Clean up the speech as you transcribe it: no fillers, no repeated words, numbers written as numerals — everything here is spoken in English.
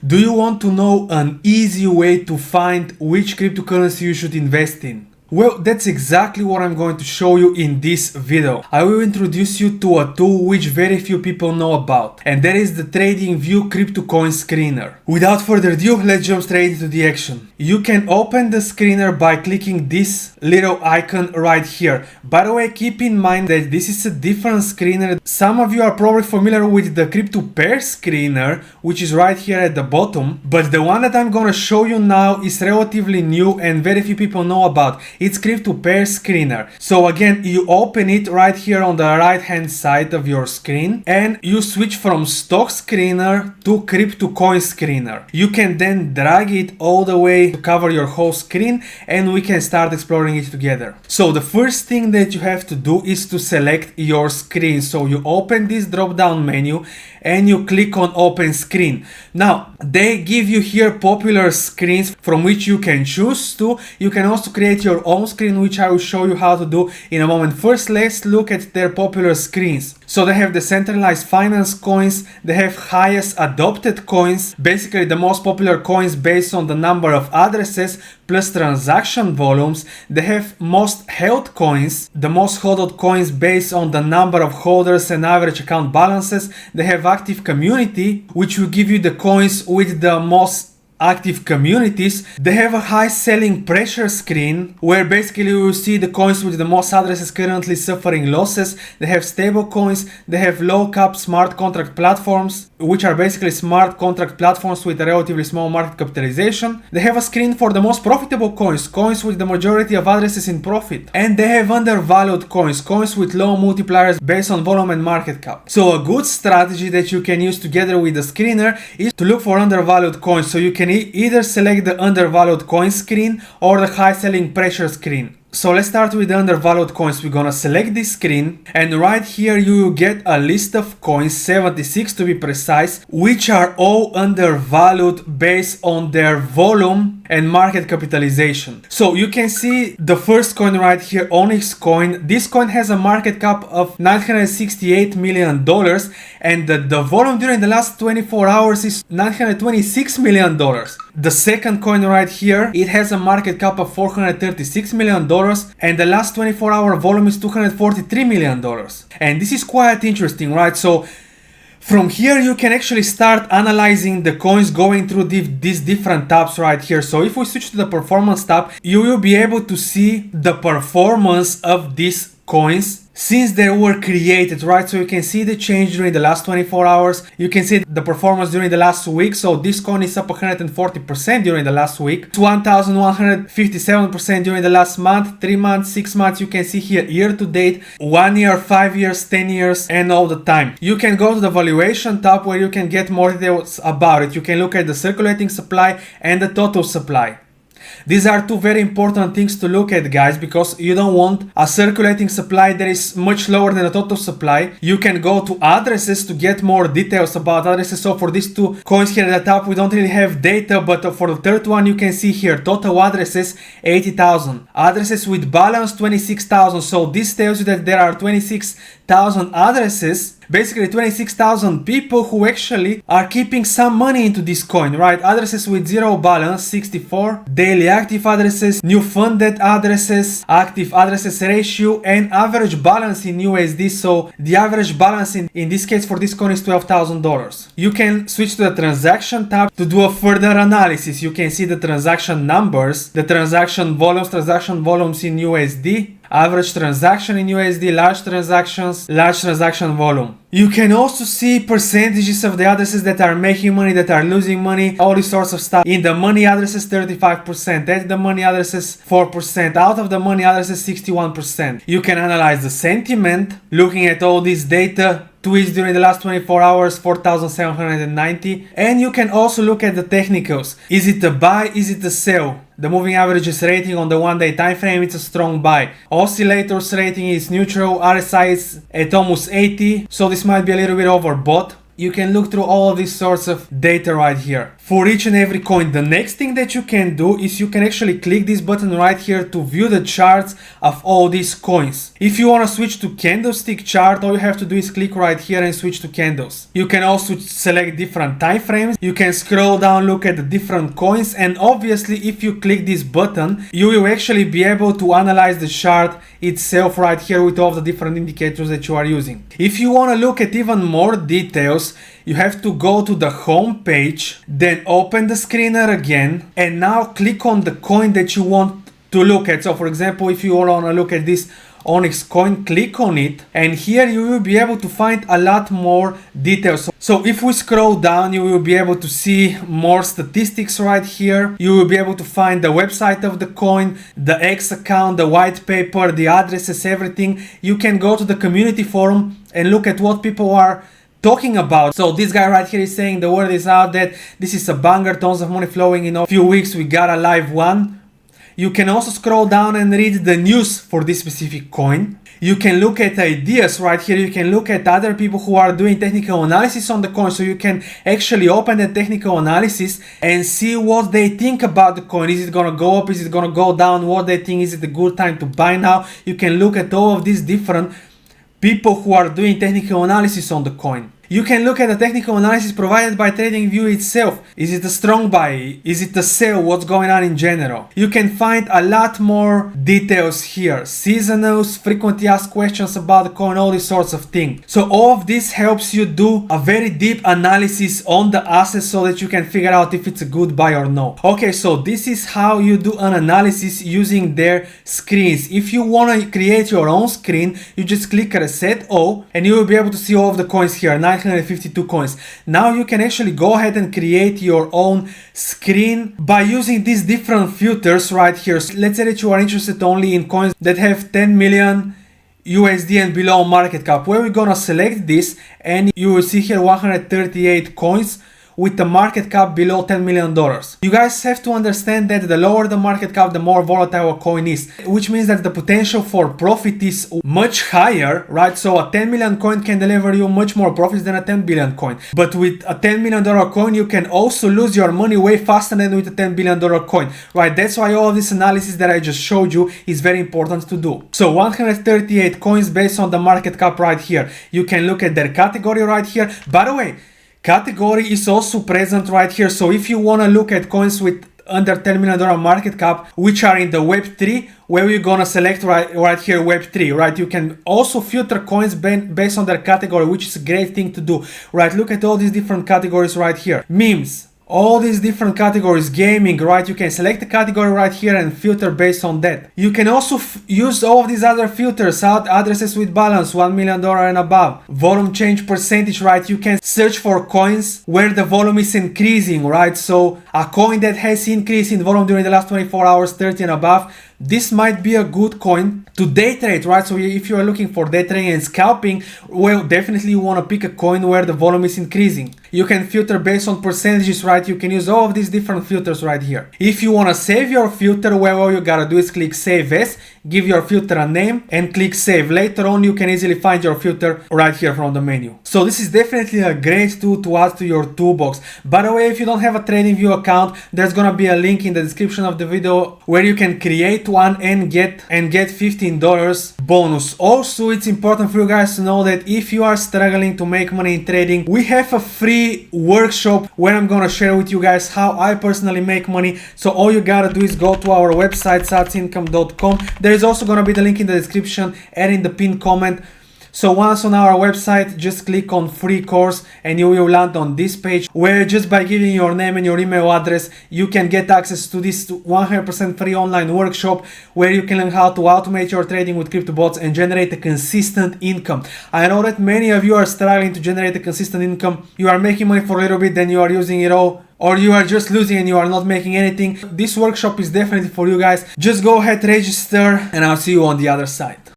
Do you want to know an easy way to find which cryptocurrency you should invest in? Well, that's exactly what I'm going to show you in this video. I will introduce you to a tool which very few people know about, and that is the TradingView crypto coin screener. Without further ado, let's jump straight into the action. You can open the screener by clicking this little icon right here. By the way, keep in mind that this is a different screener. Some of you are probably familiar with the crypto pair screener, which is right here at the bottom, but the one that I'm gonna show you now is relatively new and very few people know about. It's crypto pair screener. So again, you open it right here on the right hand side of your screen and you switch from stock screener to crypto coin screener. You can then drag it all the way to cover your whole screen and we can start exploring it together. So the first thing that you have to do is to select your screen. So you open this drop down menu and you click on open screen. Now they give you here popular screens from which you can choose to. You can also create your own screen, which I will show you how to do in a moment. First, let's look at their popular screens. So they have the centralized finance coins, they have highest adopted coins, basically the most popular coins based on the number of addresses plus transaction volumes. They have most held coins, the most hodled coins based on the number of holders and average account balances. They have active community, which will give you the coins with the most active communities. They have a high selling pressure screen where basically you will see the coins with the most addresses currently suffering losses. They have stable coins, they have low cap smart contract platforms, which are basically smart contract platforms with a relatively small market capitalization. They have a screen for the most profitable coins, coins with the majority of addresses in profit. And they have undervalued coins, coins with low multipliers based on volume and market cap. So a good strategy that you can use together with the screener is to look for undervalued coins. So you can either select the undervalued coin screen or the high selling pressure screen. So let's start with the undervalued coins. We're gonna select this screen and right here you will get a list of coins, 76 to be precise, which are all undervalued based on their volume and market capitalization. So you can see the first coin right here, Onyx coin. This coin has a market cap of $968 million and the volume during the last 24 hours is $926 million. The second coin right here, it has a market cap of $436 million and the last 24-hour volume is $243 million. And this is quite interesting, right? So from here you can actually start analyzing the coins going through these different tabs right here. So if we switch to the performance tab, you will be able to see the performance of these coins since they were created, right? So you can see the change during the last 24 hours. You can see the performance during the last week. So this coin is up 140% during the last week. It's 1157% during the last month, 3 months, 6 months. You can see here year to date, 1 year, 5 years, 10 years, and all the time. You can go to the valuation tab where you can get more details about it. You can look at the circulating supply and the total supply. These are two very important things to look at, guys, because you don't want a circulating supply that is much lower than the total supply. You can go to addresses to get more details about addresses. So for these two coins here at the top, we don't really have data, but for the third one, you can see here total addresses 80,000, addresses with balance 26,000. So this tells you that there are 26,000 addresses, basically 26,000 people who actually are keeping some money into this coin, right? Addresses with zero balance, 64, daily active addresses, new funded addresses, active addresses ratio, and average balance in USD. So the average balance in this case for this coin is $12,000. You can switch to the transaction tab to do a further analysis. You can see the transaction numbers, the transaction volumes in USD, average transaction in USD, large transaction volume. You can also see percentages of the addresses that are making money, that are losing money, all these sorts of stuff. In the money addresses 35%, at the money addresses 4%, out of the money addresses 61%. You can analyze the sentiment, looking at all this data. Tweets during the last 24 hours, 4,790. And you can also look at the technicals. Is it a buy? Is it a sell? The moving averages rating on the 1-day time frame, it's a strong buy. Oscillators rating is neutral. RSI is at almost 80. So this might be a little bit overbought. you can look through all of these sorts of data right here for each and every coin. The next thing that you can do is you can actually click this button right here to view the charts of all these coins. If you want to switch to candlestick chart, all you have to do is click right here and switch to candles. You can also select different time frames. You can scroll down, look at the different coins, and obviously if you click this button, you will actually be able to analyze the chart itself right here with all the different indicators that you are using. If you want to look at even more details, you have to go to the home page, then open the screener again, and now click on the coin that you want to look at. So for example, if you want to look at this Onyx coin, click on it, and here you will be able to find a lot more details. So if we scroll down, you will be able to see more statistics right here. You will be able to find the website of the coin, the X account, the white paper, the addresses, everything. You can go to the community forum and look at what people are talking about. So this guy right here is saying the word is out that this is a banger, tons of money flowing in a few weeks, we got a live one. You can also scroll down and read the news for this specific coin. You can look at ideas right here. You can look at other people who are doing technical analysis on the coin. So you can actually open the technical analysis and see what they think about the coin. Is it gonna go up? Is it gonna go down? What they think, is it a good time to buy now? You can look at all of these different people who are doing technical analysis on the coin. You can look at the technical analysis provided by TradingView itself. Is it a strong buy? Is it a sell? What's going on in general? You can find a lot more details here. Seasonals, frequently asked questions about the coin, all these sorts of things. So all of this helps you do a very deep analysis on the asset so that you can figure out if it's a good buy or no. Okay, so this is how you do an analysis using their screens. If you want to create your own screen, you just click Reset All and you will be able to see all of the coins here. 952 coins. Now you can actually go ahead and create your own screen by using these different filters right here. So let's say that you are interested only in coins that have 10 million USD and below market cap. Where we're gonna select this, and you will see here 138 coins with the market cap below $10 million. You guys have to understand that the lower the market cap, the more volatile a coin is, which means that the potential for profit is much higher, right? So a 10 million coin can deliver you much more profits than a 10 billion coin. But with a $10 million coin, you can also lose your money way faster than with a $10 billion coin, right? That's why all of this analysis that I just showed you is very important to do. So 138 coins based on the market cap right here. You can look at their category right here. By the way, category is also present right here. So if you want to look at coins with under $10 million market cap, which are in the Web3, where we're gonna select right here Web3, right? You can also filter coins based on their category, which is a great thing to do, right? Look at all these different categories right here. Memes, all these different categories, gaming, right? You can select the category right here and filter based on that. You can also use all of these other filters out, addresses with balance, $1 million and above, volume change percentage, right? You can search for coins where the volume is increasing, right? So a coin that has increased in volume during the last 24 hours, 30 and above, this might be a good coin to day trade, right? So if you are looking for day trading and scalping, well, definitely you want to pick a coin where the volume is increasing. You can filter based on percentages, right? You can use all of these different filters right here. If you want to save your filter, well, all you gotta do is click Save As, give your filter a name and click Save. Later on, you can easily find your filter right here from the menu. So this is definitely a great tool to add to your toolbox. By the way, if you don't have a TradingView account, there's gonna be a link in the description of the video where you can create one and get $15 bonus. Also, it's important for you guys to know that if you are struggling to make money in trading, we have a free workshop where I'm gonna share with you guys how I personally make money. So all you gotta do is go to our website satsincome.com. There is also gonna be the link in the description and in the pinned comment. So once on our website, just click on free course and you will land on this page where just by giving your name and your email address, you can get access to this 100% free online workshop where you can learn how to automate your trading with crypto bots and generate a consistent income. I know that many of you are struggling to generate a consistent income. You are making money for a little bit, then you are using it all, or you are just losing and you are not making anything. This workshop is definitely for you guys. Just go ahead, register, and I'll see you on the other side.